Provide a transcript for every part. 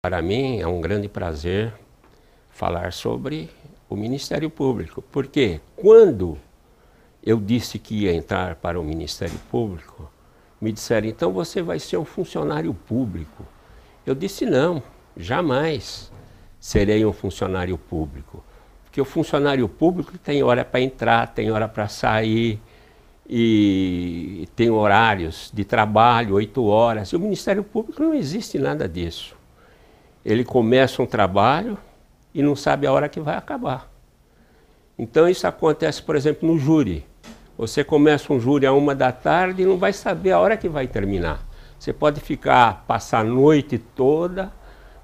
Para mim é um grande prazer falar sobre o Ministério Público, porque quando eu disse que ia entrar para o Ministério Público, me disseram, então você vai ser um funcionário público. Eu disse, não, jamais serei um funcionário público, porque o funcionário público tem hora para entrar, tem hora para sair, e tem horários de trabalho, 8 horas. E o Ministério Público não existe nada disso. Ele começa um trabalho e não sabe a hora que vai acabar. Então isso acontece, por exemplo, no júri. Você começa um júri à 1 da tarde e não vai saber a hora que vai terminar. Você pode passar a noite toda,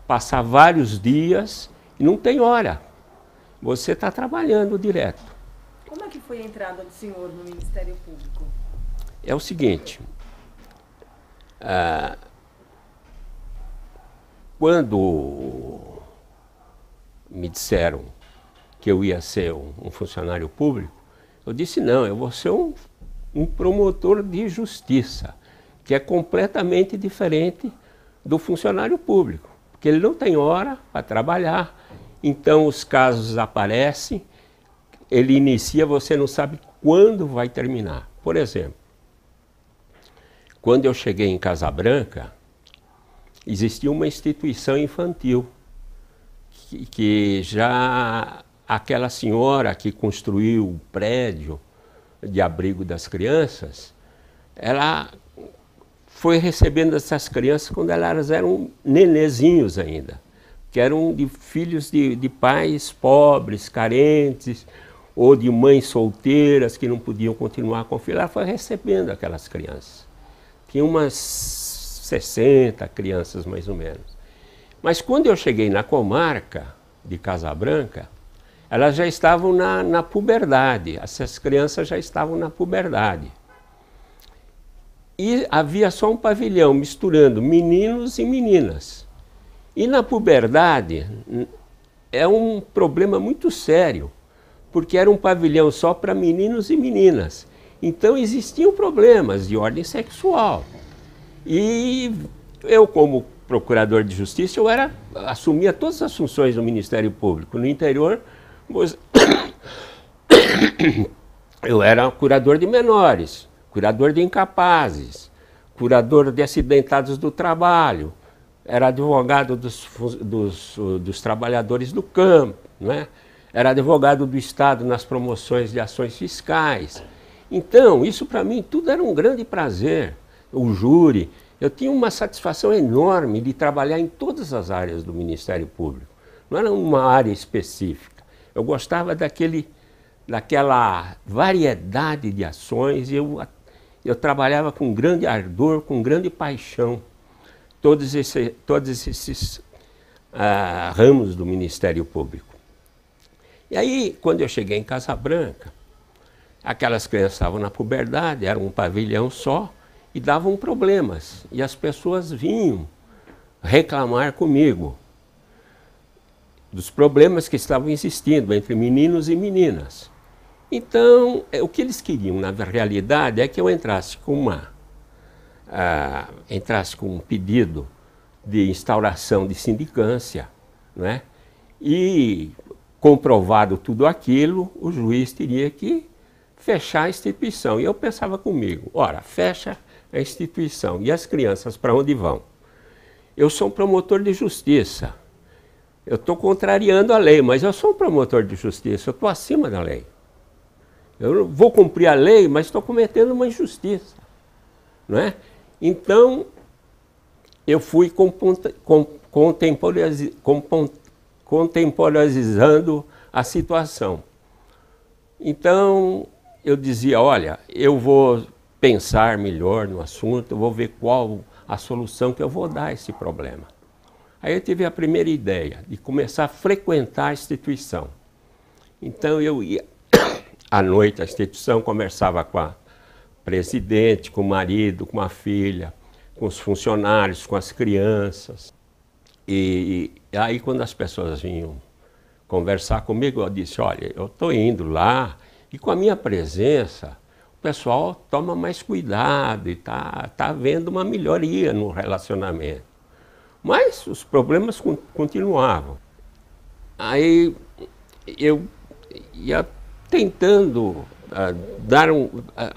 passar vários dias e não tem hora. Você está trabalhando direto. Como é que foi a entrada do senhor no Ministério Público? É o seguinte, quando me disseram que eu ia ser um funcionário público, eu disse não, eu vou ser um promotor de justiça, que é completamente diferente do funcionário público, porque ele não tem hora para trabalhar, então os casos aparecem, ele inicia, você não sabe quando vai terminar. Por exemplo, quando eu cheguei em Casa Branca, existia uma instituição infantil, que já aquela senhora que construiu o prédio de abrigo das crianças, ela foi recebendo essas crianças quando elas eram nenezinhos ainda, que eram de filhos de pais pobres, carentes, ou de mães solteiras que não podiam continuar com o filho. Ela foi recebendo aquelas crianças. Tinha umas 60 crianças, mais ou menos. Mas quando eu cheguei na comarca de Casa Branca, elas já estavam na puberdade, essas crianças já estavam na puberdade. E havia só um pavilhão misturando meninos e meninas. E na puberdade é um problema muito sério, porque era um pavilhão só para meninos e meninas. Então existiam problemas de ordem sexual. E eu, como procurador de justiça, assumia todas as funções do Ministério Público. No interior, eu era curador de menores, curador de incapazes, curador de acidentados do trabalho, era advogado dos trabalhadores do campo, não é? Era advogado do Estado nas promoções de ações fiscais. Então, isso para mim tudo era um grande prazer. O júri, eu tinha uma satisfação enorme de trabalhar em todas as áreas do Ministério Público. Não era uma área específica. Eu gostava daquela variedade de ações e eu trabalhava com grande ardor, com grande paixão, todos esses ramos do Ministério Público. E aí, quando eu cheguei em Casa Branca, aquelas crianças estavam na puberdade, era um pavilhão só, e davam problemas. E as pessoas vinham reclamar comigo dos problemas que estavam existindo entre meninos e meninas. Então, o que eles queriam, na realidade, é que eu entrasse com um pedido de instauração de sindicância, né? E comprovado tudo aquilo, o juiz teria que fechar a instituição. E eu pensava comigo, ora, fecha a instituição. E as crianças para onde vão? Eu sou um promotor de justiça. Eu estou contrariando a lei, mas eu sou um promotor de justiça, eu estou acima da lei. Eu vou cumprir a lei, mas estou cometendo uma injustiça, não é? Então, eu fui contemporaneizando a situação. Então, eu dizia, olha, eu vou pensar melhor no assunto, eu vou ver qual a solução que eu vou dar a esse problema. Aí eu tive a primeira ideia de começar a frequentar a instituição. Então eu ia à noite à instituição, conversava com a presidente, com o marido, com a filha, com os funcionários, com as crianças. E aí quando as pessoas vinham conversar comigo, eu disse, olha, eu estou indo lá e com a minha presença o pessoal toma mais cuidado e está havendo uma melhoria no relacionamento. Mas os problemas continuavam. Aí eu ia tentando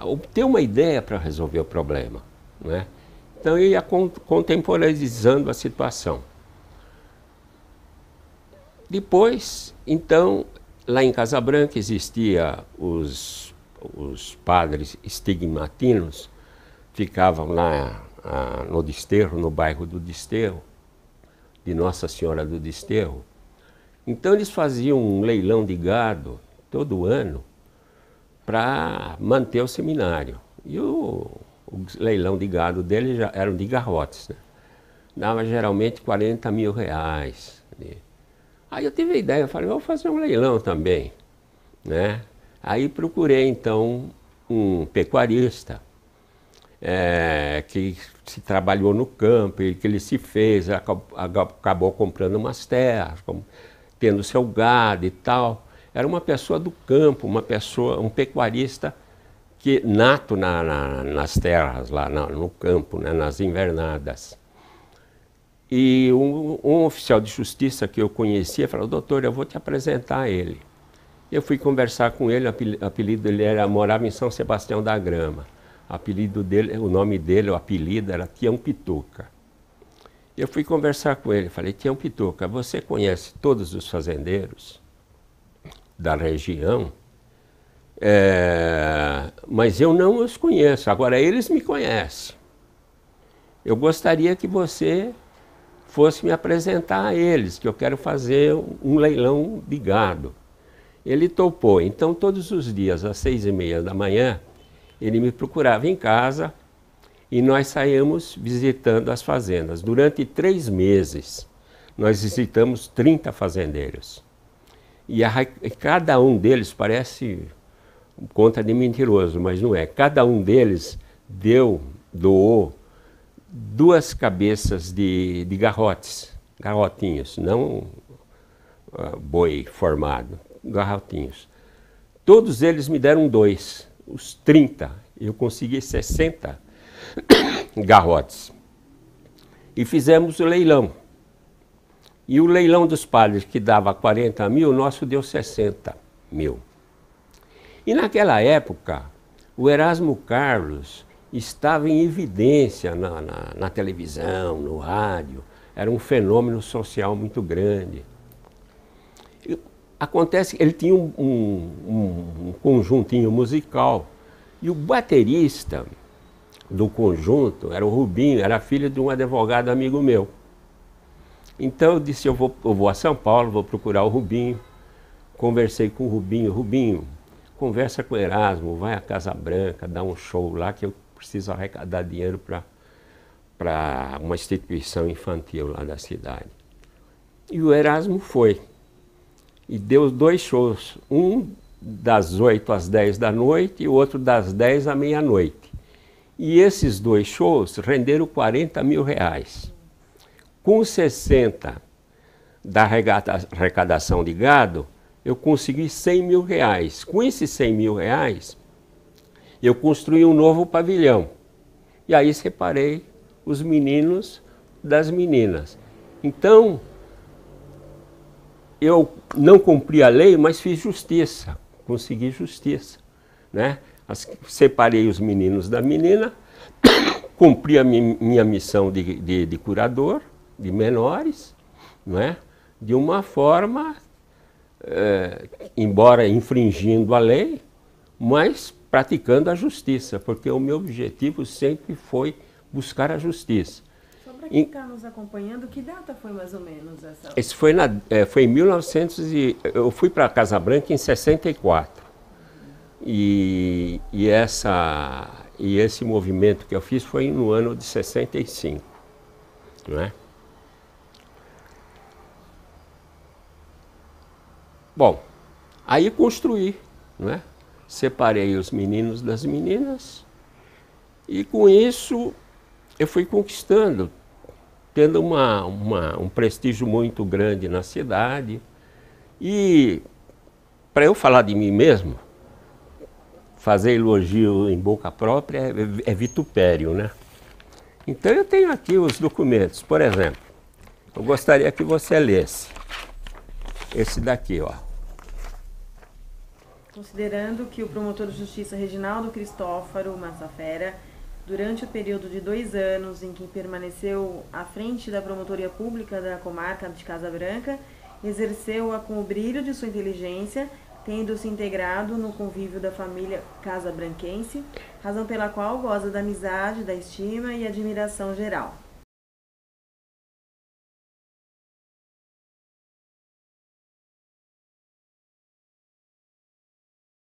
obter uma ideia para resolver o problema, né? Então eu ia contemporaneizando a situação. Depois, então, lá em Casa Branca existia os padres estigmatinos, ficavam lá no Desterro, no bairro do Desterro, de Nossa Senhora do Desterro. Então eles faziam um leilão de gado todo ano para manter o seminário. E o leilão de gado deles já eram de garrotes, né? Dava geralmente 40 mil reais. Aí eu tive a ideia, eu falei, vou fazer um leilão também, né? Aí procurei então um pecuarista que se trabalhou no campo e que ele se fez, acabou comprando umas terras, tendo seu gado e tal. Era uma pessoa do campo, um pecuarista nato nas terras, lá no campo, né, nas invernadas. E um oficial de justiça que eu conhecia falou, doutor, eu vou te apresentar ele. Eu fui conversar com ele, o apelido dele morava em São Sebastião da Grama. O nome dele, o apelido era Tião Pituca. Eu fui conversar com ele, falei, Tião Pituca, você conhece todos os fazendeiros da região? Mas eu não os conheço, agora eles me conhecem. Eu gostaria que você fosse me apresentar a eles, que eu quero fazer um leilão de gado. Ele topou, então todos os dias, às 6h30 da manhã, ele me procurava em casa e nós saímos visitando as fazendas. Durante 3 meses, nós visitamos 30 fazendeiros. E cada um deles parece conta de mentiroso, mas não é. Cada um deles doou 2 cabeças de garrotinhos, não boi formado, garrotinhos. Todos eles me deram 2, os 30, eu consegui 60 garrotes. E fizemos o leilão. E o leilão dos padres, que dava 40 mil, o nosso deu 60 mil. E naquela época, o Erasmo Carlos estava em evidência na televisão, no rádio. Era um fenômeno social muito grande. Acontece que ele tinha um conjuntinho musical. E o baterista do conjunto era o Rubinho, era filho de um advogado amigo meu. Então eu disse, eu vou a São Paulo, vou procurar o Rubinho. Conversei com o Rubinho. Rubinho, conversa com o Erasmo, vai à Casa Branca, dá um show lá que eu preciso arrecadar dinheiro para uma instituição infantil lá da cidade. E o Erasmo foi. E deu 2 shows, um das 8 às 10 da noite e o outro das 10 à meia-noite. E esses 2 shows renderam 40 mil reais. Com 60 da arrecadação de gado, eu consegui 100 mil reais. Com esses 100 mil reais, eu construí um novo pavilhão. E aí separei os meninos das meninas. Então, eu não cumpri a lei, mas fiz justiça, consegui justiça, né? Separei os meninos da menina, cumpri a minha missão de curador de menores, não é? De uma forma, embora infringindo a lei, mas praticando a justiça, porque o meu objetivo sempre foi buscar a justiça. Só para quem está nos acompanhando, que data foi mais ou menos essa? Esse foi em 1900 eu fui para a Casa Branca em 64. E esse movimento que eu fiz foi no ano de 65, não é? Bom, aí construí, não é? Separei os meninos das meninas e com isso eu fui conquistando, tendo um prestígio muito grande na cidade. E para eu falar de mim mesmo, fazer elogio em boca própria é vitupério, né? Então eu tenho aqui os documentos, por exemplo, Eu gostaria que você lesse esse daqui, ó. Considerando que o promotor de justiça Reginaldo Cristófaro Massafera, durante o período de 2 anos em que permaneceu à frente da Promotoria Pública da Comarca de Casa Branca, exerceu-a com o brilho de sua inteligência, tendo se integrado no convívio da família casabranquense, razão pela qual goza da amizade, da estima e admiração geral.